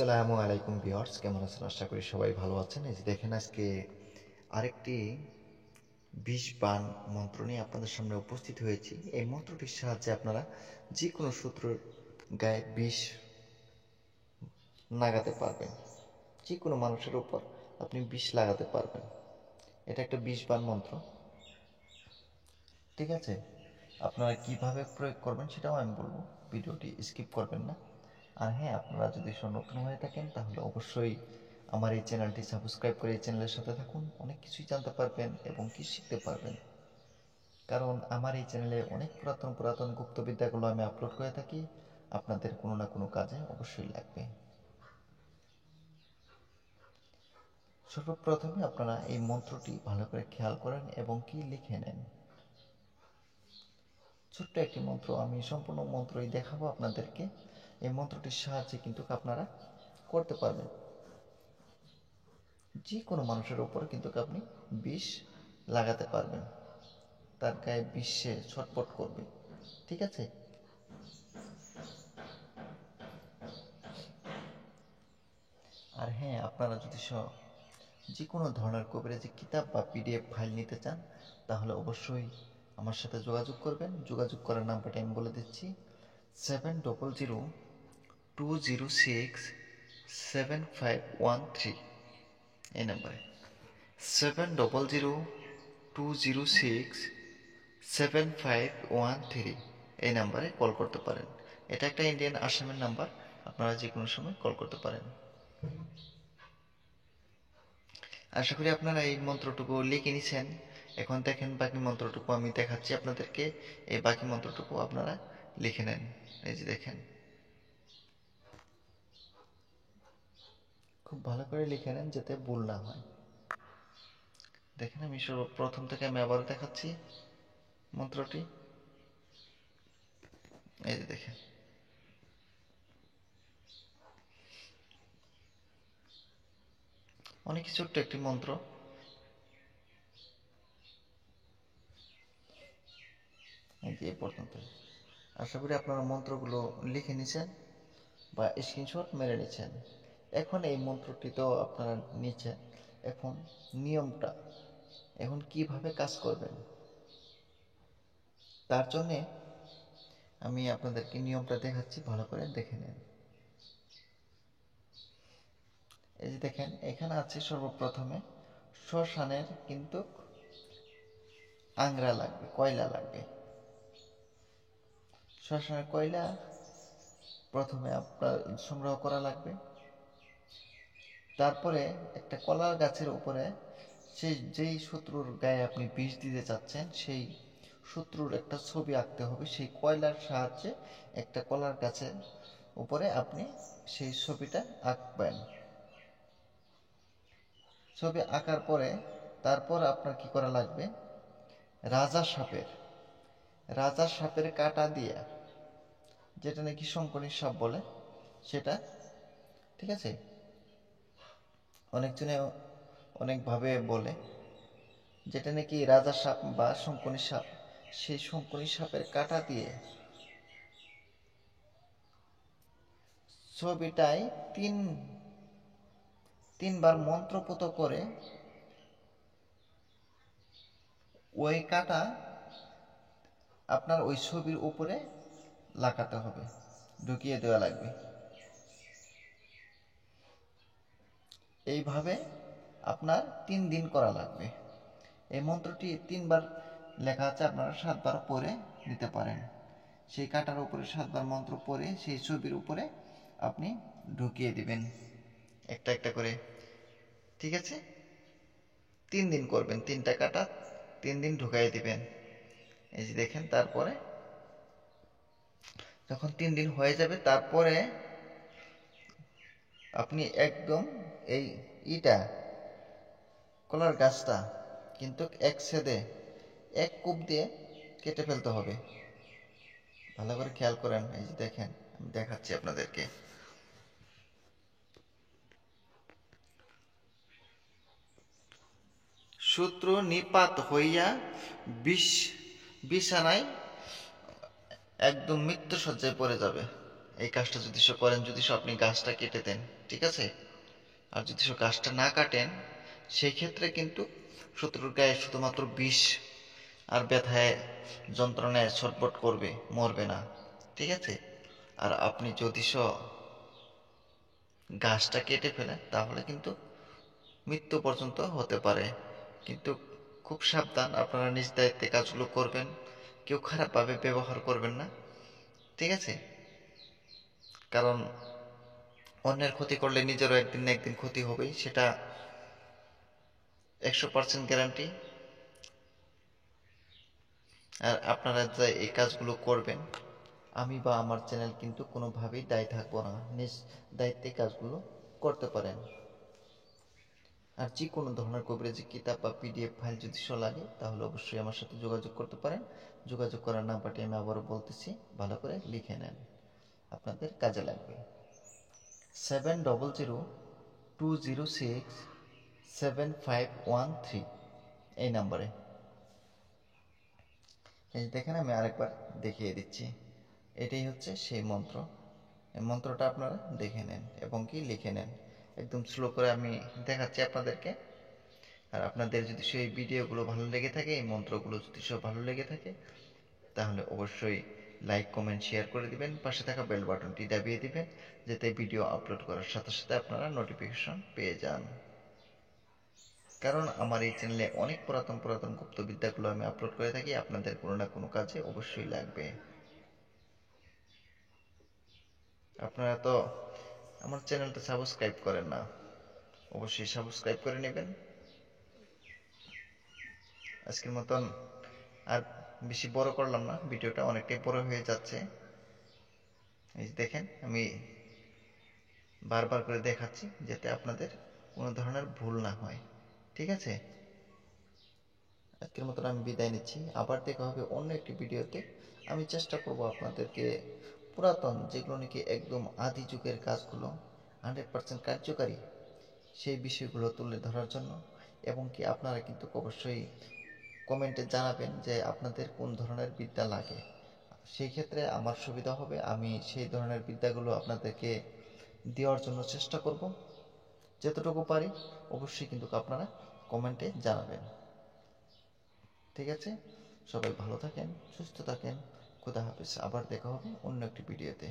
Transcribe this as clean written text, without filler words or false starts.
আসসালামু আলাইকুম ভিউয়ার্স, কেমন আছেন? আশা করি সবাই ভালো আছেন। এই যে দেখেন, আজকে আরেকটি বিষ বাণ মন্ত্র নিয়ে আপনাদের সামনে উপস্থিত হয়েছি। এই মন্ত্রটির সাহায্যে আপনারা যে কোনো শত্রুর গায়ে বিষ লাগাতে পারবেন। যে কোনো মানুষের উপর আপনি বিষ লাগাতে পারবেন। এটা একটা বিষ বাণ মন্ত্র, ঠিক আছে? আপনারা কিভাবে প্রয়োগ করবেন সেটাও আমি বলবো, ভিডিওটি স্কিপ করবেন না। আর হ্যাঁ, আপনারা যদি নতুন হয়ে থাকেন তাহলে অবশ্যই আমার এই চ্যানেলটি সাবস্ক্রাইব করে এই চ্যানেলের সাথে থাকুন। অনেক কিছুই জানতে পারবেন এবং কি শিখতে পারবেন, কারণ আমার এই চ্যানেলে অনেক পুরাতন পুরাতন গুপ্তবিদ্যাগুলো আমি আপলোড করে থাকি। আপনাদের কোনো না কোনো কাজে অবশ্যই লাগবে। সর্বপ্রথমে আপনারা এই মন্ত্রটি ভালো করে খেয়াল করেন এবং কি লিখে নেন। ছোট্ট একটি মন্ত্র, আমি সম্পূর্ণ মন্ত্রই দেখাবো আপনাদেরকে। এই মন্ত্রটির সাহায্যে কিন্তু আপনারা করতে পারবেন। যে কোনো মানুষের উপর কিন্তু আপনি বিষ লাগাতে পারবেন, তার গায়ে বিষে ছটফট করবে, ঠিক আছে? আর হ্যাঁ, আপনারা যদি যে কোনো ধরনের কবিরাজি কিতাব বা পিডিএফ ফাইল নিতে চান তাহলে অবশ্যই আমার সাথে যোগাযোগ করবেন। যোগাযোগ করার নাম্বারটা আমি বলে দিচ্ছি: 7002067513। এই নাম্বারে 7002067513 এই নাম্বারে কল করতে পারেন। এটা একটা ইন্ডিয়ান আসামের নাম্বার, আপনারা যে কোনো সময় কল করতে পারেন। আশা করি আপনারা এই মন্ত্রটুকু লিখে নিছেন। এখন দেখেন, বাকি মন্ত্রটুকু আমি দেখাচ্ছি আপনাদেরকে। এই বাকি মন্ত্রটুকু আপনারা লিখে নেন। এই যে দেখেন, খুব ভালো করে লিখে নেন যাতে ভুল না হয়। দেখেন, আমি প্রথম থেকে আমি আবার দেখাচ্ছি মন্ত্রটি। এই যে দেখেন, অনেক ছোট্ট একটি মন্ত্র। এই যে এই পর্যন্ত। আশা করি আপনারা মন্ত্রগুলো লিখে নিছেন বা স্ক্রিনশট মেরে নিচ্ছেন। এখন এই মন্ত্রটি তো আপনারা নিচ্ছেন, এখন নিয়মটা, এখন কিভাবে কাজ করবেন তার জন্যে আমি আপনাদেরকে নিয়মটা দেখাচ্ছি, ভালো করে দেখে নেন। এই যে দেখেন, এখানে আছে সর্বপ্রথমে শ্মশানের কিন্তু আংরা লাগবে, কয়লা লাগবে। শ্মশানের কয়লা প্রথমে আপনার সংগ্রহ করা লাগবে। তারপরে একটা কলার গাছের উপরে যেই শত্রুর গায়ে আপনি বিষ দিতে চাচ্ছেন সেই শত্রুর একটা ছবি আঁকতে হবে। সেই কয়লার সাহায্যে একটা কলার গাছের উপরে আপনি সেই ছবিটা আঁকবেন। ছবি আঁকার পরে তারপর আপনার কি করা লাগবে, রাজা সাপের কাটা দিয়ে, যেটা নাকি শঙ্করী সাপ বলে সেটা, ঠিক আছে? অনেকজনে অনেকভাবে বলে, যেটা নাকি রাজা সাপ বা শঙ্করী সাপ, সেই শঙ্করী সাপের কাটা দিয়ে ছবিটায় তিনবার মন্ত্রপুত করে ওই কাটা আপনার ওই ছবির উপরে লাগাতে হবে, ঢুকিয়ে দেওয়া লাগবে। এইভাবে আপনার 3 দিন করা লাগবে। এই মন্ত্রটি 3বার লেখা আছে, আপনারা 7বার পড়ে নিতে পারেন। সেই কাটার উপরে 7বার মন্ত্র পড়ে সেই ছবির উপরে আপনি ঢুকিয়ে দিবেন একটা একটা করে, ঠিক আছে? 3 দিন করবেন, 3টা কাটা 3 দিন ঢুকাই দিবেন। এই যে দেখেন, তারপরে যখন 3 দিন হয়ে যাবে তারপরে আপনি একদম এই কলার গাছটা কিন্তু এক ছেদে 1 কূপ দিয়ে কেটে ফেলতে হবে। ভালো করে খেয়াল করেন। এই যে দেখেন, আমি দেখাচ্ছি আপনাদেরকে। শত্রু নিপাত হইয়া বিছানায় একদম মৃত্যু শয্যায় পড়ে যাবে। এই কাজটা যদি করেন, যদি আপনি গাছটা কেটে দেন, ঠিক আছে? আর যদি গাছটা না কাটেন, সেই ক্ষেত্রে কিন্তু শত্রুর গায়ে শুধুমাত্র বিষ আর ব্যথায় যন্ত্রণায় ছটফট করবে, মরবে না, ঠিক আছে? আর আপনি যদি গাছটা কেটে ফেলেন, তাহলে কিন্তু মৃত্যু পর্যন্ত হতে পারে। কিন্তু খুব সাবধান, আপনারা নিজ দায়িত্বে কাজগুলো করবেন, কেউ খারাপভাবে ব্যবহার করবেন না, ঠিক আছে? কারণ অন্যের ক্ষতি করলে নিজেরও একদিন না একদিন ক্ষতি হবেই, সেটা 100% গ্যারান্টি। আর আপনারা যে এই কাজগুলো করবেন, আমি বা আমার চ্যানেল কিন্তু কোনোভাবেই দায়ী থাকবো না, নিজ দায়িত্বে কাজগুলো করতে পারেন। আর যে কোনো ধরনের কবিরাজি কিতাব বা পিডিএফ ফাইল যদি লাগে, তাহলে অবশ্যই আমার সাথে যোগাযোগ করতে পারেন। যোগাযোগ করার নাম্বারটি আমি আবারও বলতেছি, ভালো করে লিখে নেন, আপনাদের কাজে লাগবে। 7002067513, এই নাম্বারে। এই দেখেন, আমি আরেকবার দেখিয়ে দিচ্ছি। এটাই হচ্ছে সেই মন্ত্র। এই মন্ত্রটা আপনারা দেখে নেন এবং কি লিখে নেন। একদম স্লো করে আমি দেখাচ্ছি আপনাদেরকে। আর আপনাদের যদি সেই ভিডিওগুলো ভালো লেগে থাকে, এই মন্ত্রগুলো যদি ভালো লেগে থাকে, তাহলে অবশ্যই লাইক, কমেন্ট, শেয়ার করে দিবেন। পাশে থাকা বেল বাটনটি দাবিয়ে দিবেন, যাতে ভিডিও আপলোড করার সাথে সাথে আপনারা নোটিফিকেশন পেয়ে যান। কারণ আমার এই চ্যানেলে অনেক পুরাতন পুরাতন গুপ্তবিদ্যাগুলো আমি আপলোড করে থাকি, আপনাদের কোনো না কোনো কাজে অবশ্যই লাগবে। আপনারা তো আমার চ্যানেলটা সাবস্ক্রাইব করেন না, অবশ্যই সাবস্ক্রাইব করে নেবেন। আজকের মতন আর বেশি বড় করলাম না, ভিডিওটা অনেকটাই বড় হয়ে যাচ্ছে। এই দেখেন, আমি বারবার করে দেখাচ্ছি যাতে আপনাদের কোনো ধরনের ভুল না হয়, ঠিক আছে? আজকের মতন আমি বিদায় নিচ্ছি, আবার দেখা হবে অন্য একটি ভিডিওতে। আমি চেষ্টা করব আপনাদেরকে পুরাতন, যেগুলো নাকি একদম আদি যুগের কাজগুলো 100% কার্যকারী, সেই বিষয়গুলো তুলে ধরার জন্য। এবং কি আপনারা কিন্তু অবশ্যই কমেন্টে জানাবেন যে আপনাদের কোন ধরনের বিদ্যা লাগে। সেই ক্ষেত্রে আমার সুবিধা হবে, আমি সেই ধরনের বিদ্যাগুলো আপনাদেরকে দেওয়ার জন্য চেষ্টা করব, যতটুকু পারি। অবশ্যই কিন্তু আপনারা কমেন্টে জানাবেন, ঠিক আছে? সবাই ভালো থাকেন, সুস্থ থাকেন। খোদা হাফেজ, আবার দেখা হবে অন্য একটি ভিডিওতে।